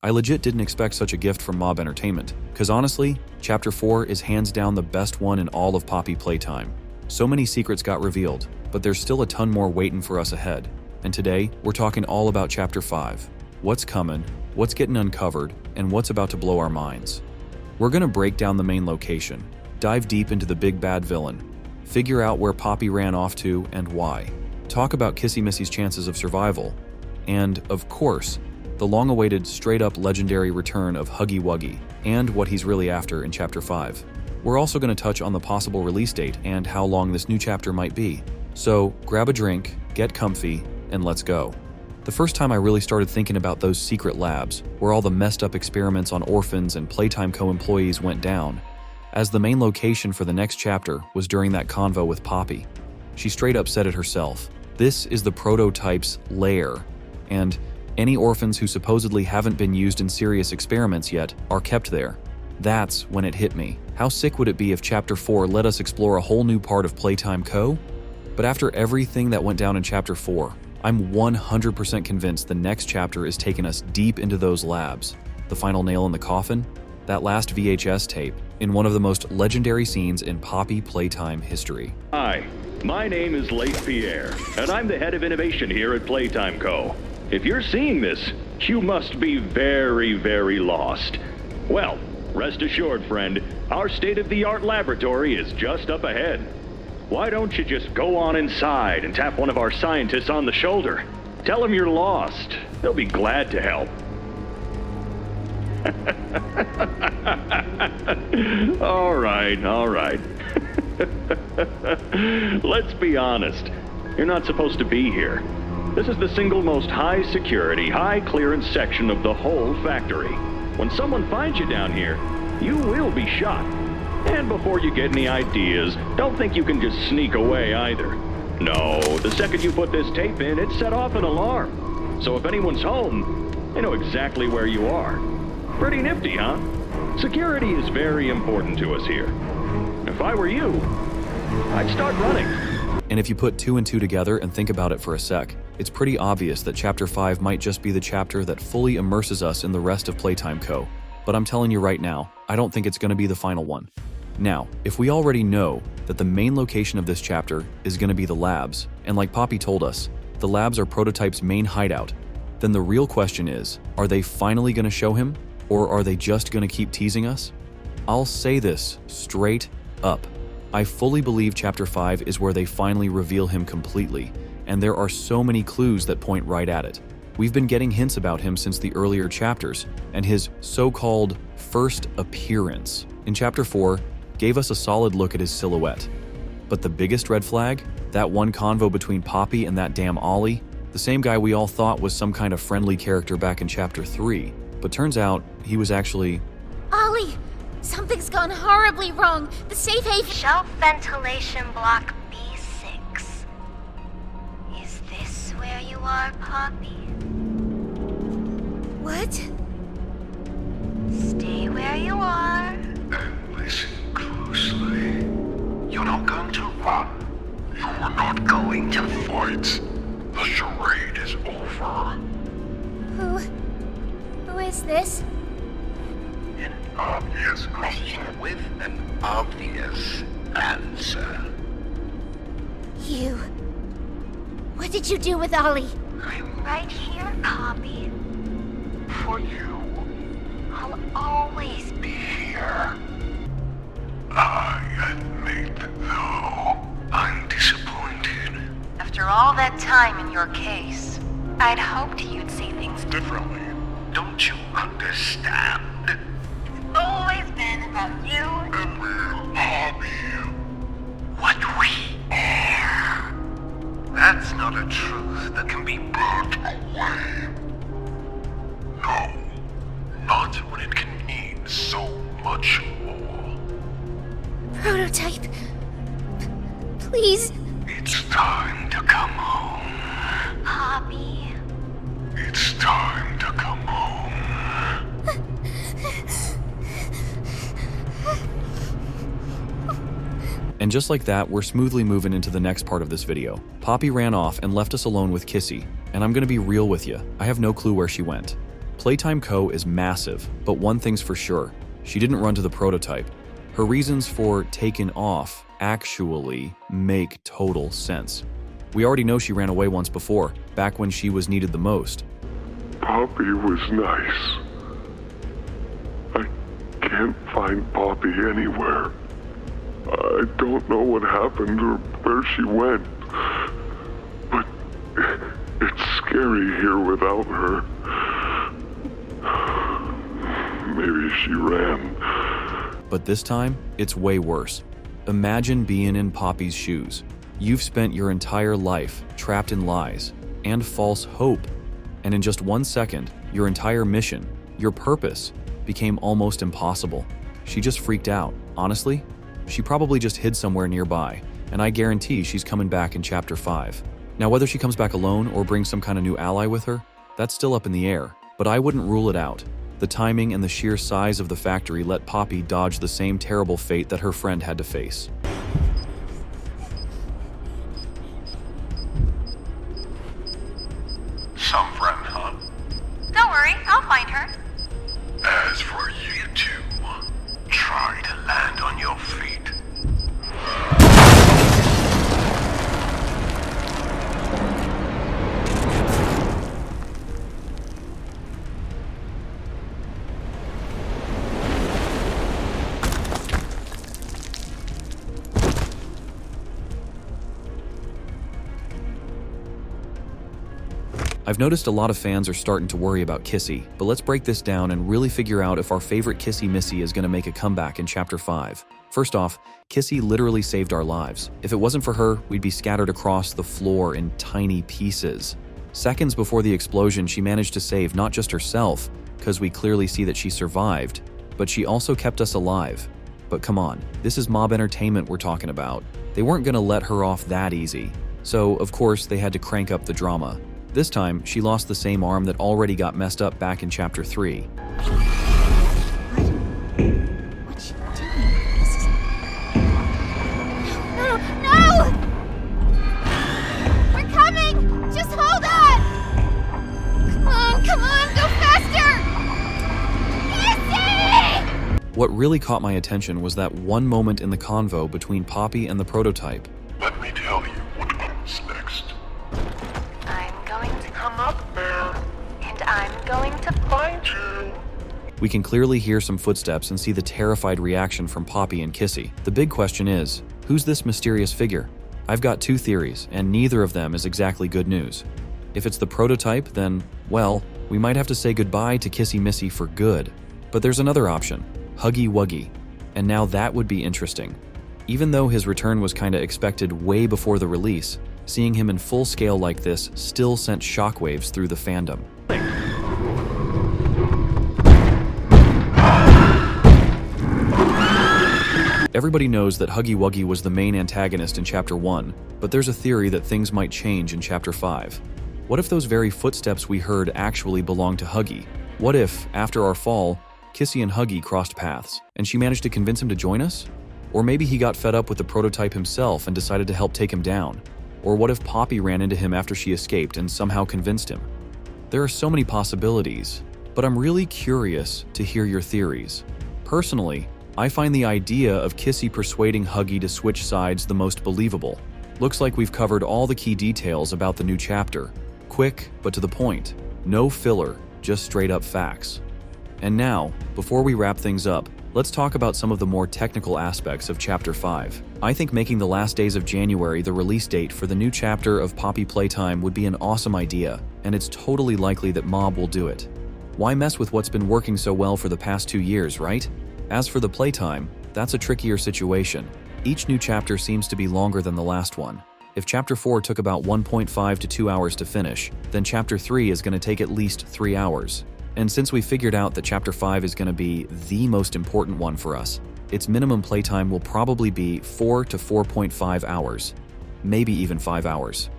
I legit didn't expect such a gift from Mob Entertainment, cause honestly, Chapter 4 is hands down the best one in all of Poppy Playtime. So many secrets got revealed, but there's still a ton more waiting for us ahead. And today, we're talking all about Chapter 5. What's coming, what's getting uncovered, and what's about to blow our minds. We're gonna break down the main location, dive deep into the big bad villain, figure out where Poppy ran off to and why, talk about Kissy Missy's chances of survival, and, of course, the long-awaited straight-up legendary return of Huggy Wuggy, and what he's really after in Chapter 5. We're also going to touch on the possible release date and how long this new chapter might be. So grab a drink, get comfy, and let's go. The first time I really started thinking about those secret labs, where all the messed up experiments on orphans and Playtime co-employees went down, as the main location for the next chapter was during that convo with Poppy. She straight up said it herself. This is the prototype's lair, and any orphans who supposedly haven't been used in serious experiments yet are kept there. That's when it hit me. How sick would it be if Chapter 4 let us explore a whole new part of Playtime Co? But after everything that went down in Chapter 4, I'm 100% convinced the next chapter is taking us deep into those labs. The final nail in the coffin? That last VHS tape, in one of the most legendary scenes in Poppy Playtime history. Hi, my name is Pierre, and I'm the head of innovation here at Playtime Co. If you're seeing this, you must be very, very lost. Well, rest assured, friend, our state-of-the-art laboratory is just up ahead. Why don't you just go on inside and tap one of our scientists on the shoulder? Tell them you're lost. They'll be glad to help. All right. Let's be honest. You're not supposed to be here. This is the single most high-security, high-clearance section of the whole factory. When someone finds you down here, you will be shot. And before you get any ideas, don't think you can just sneak away either. No, the second you put this tape in, it set off an alarm. So if anyone's home, they know exactly where you are. Pretty nifty, huh? Security is very important to us here. If I were you, I'd start running. And if you put 2 and 2 together and think about it for a sec, it's pretty obvious that Chapter 5 might just be the chapter that fully immerses us in the rest of Playtime Co. But I'm telling you right now, I don't think it's going to be the final one. Now, if we already know that the main location of this chapter is going to be the labs, and like Poppy told us, the labs are Prototype's main hideout, then the real question is, are they finally going to show him, or are they just going to keep teasing us? I'll say this straight up. I fully believe Chapter 5 is where they finally reveal him completely, and there are so many clues that point right at it. We've been getting hints about him since the earlier chapters, and his so-called first appearance in Chapter 4 gave us a solid look at his silhouette. But the biggest red flag? That one convo between Poppy and that damn Ollie, the same guy we all thought was some kind of friendly character back in Chapter 3, but turns out he was actually... Ollie! Something's gone horribly wrong. The safe haven... Shelf ventilation block B6. Is this where you are, Poppy? What? Stay where you are. And listen closely. You're not going to run. You're not going to fight. The charade is over. Who is this? An obvious question with an obvious answer. You... What did you do with Ollie? I'm right here, Poppy. For you, I'll always be here. I admit, though, I'm disappointed. After all that time in your case, I'd hoped you'd see things differently. Don't you understand? It's always been about you. And we'll harm you. What we are. That's not a truth that can be burnt away. No, not when it can mean so much more. Prototype. Please. It's time to come home. Poppy. It's time to come home. And just like that, we're smoothly moving into the next part of this video. Poppy ran off and left us alone with Kissy, and I'm gonna be real with you, I have no clue where she went. Playtime Co. is massive, but one thing's for sure, she didn't run to the prototype. Her reasons for taking off actually make total sense. We already know she ran away once before, back when she was needed the most. Poppy was nice. I can't find Poppy anywhere. I don't know what happened or where she went, but it's scary here without her. Maybe she ran. But this time, it's way worse. Imagine being in Poppy's shoes. You've spent your entire life trapped in lies and false hope, and in just 1 second, your entire mission, your purpose, became almost impossible. She just freaked out. Honestly, she probably just hid somewhere nearby, and I guarantee she's coming back in Chapter 5. Now, whether she comes back alone or brings some kind of new ally with her, that's still up in the air, but I wouldn't rule it out. The timing and the sheer size of the factory let Poppy dodge the same terrible fate that her friend had to face. Some friend, huh? Don't worry, I'll find her. As for you two, try to land on your feet. I've noticed a lot of fans are starting to worry about Kissy, but let's break this down and really figure out if our favorite Kissy Missy is going to make a comeback in Chapter 5. First off, Kissy literally saved our lives. If it wasn't for her, we'd be scattered across the floor in tiny pieces. Seconds before the explosion, she managed to save not just herself, because we clearly see that she survived, but she also kept us alive. But come on, this is mob entertainment we're talking about. They weren't going to let her off that easy. So, of course, they had to crank up the drama. This time, she lost the same arm that already got messed up back in Chapter 3. What's she doing? This is... No! No! We're coming! Just hold on! Come on, go faster! Kissy! What really caught my attention was that one moment in the convo between Poppy and the prototype. Let me tell you what comes next. Come up there, And I'm going to find you. We can clearly hear some footsteps and see the terrified reaction from Poppy and Kissy. The big question is, who's this mysterious figure? I've got two theories, and neither of them is exactly good news. If it's the prototype, then, well, we might have to say goodbye to Kissy Missy for good. But there's another option, Huggy Wuggy, and now that would be interesting. Even though his return was kinda expected way before the release, seeing him in full scale like this still sent shockwaves through the fandom. Everybody knows that Huggy Wuggy was the main antagonist in Chapter 1, but there's a theory that things might change in Chapter 5. What if those very footsteps we heard actually belong to Huggy? What if, after our fall, Kissy and Huggy crossed paths, and she managed to convince him to join us? Or maybe he got fed up with the prototype himself and decided to help take him down. Or what if Poppy ran into him after she escaped and somehow convinced him? There are so many possibilities, but I'm really curious to hear your theories. Personally, I find the idea of Kissy persuading Huggy to switch sides the most believable. Looks like we've covered all the key details about the new chapter. Quick, but to the point. No filler, just straight up facts. And now, before we wrap things up, let's talk about some of the more technical aspects of Chapter 5. I think making the last days of January the release date for the new chapter of Poppy Playtime would be an awesome idea, and it's totally likely that Mob will do it. Why mess with what's been working so well for the past 2 years, right? As for the Playtime, that's a trickier situation. Each new chapter seems to be longer than the last one. If Chapter 4 took about 1.5 to 2 hours to finish, then Chapter 3 is going to take at least 3 hours. And since we figured out that Chapter 5 is going to be the most important one for us, its minimum playtime will probably be 4 to 4.5 hours, maybe even 5 hours.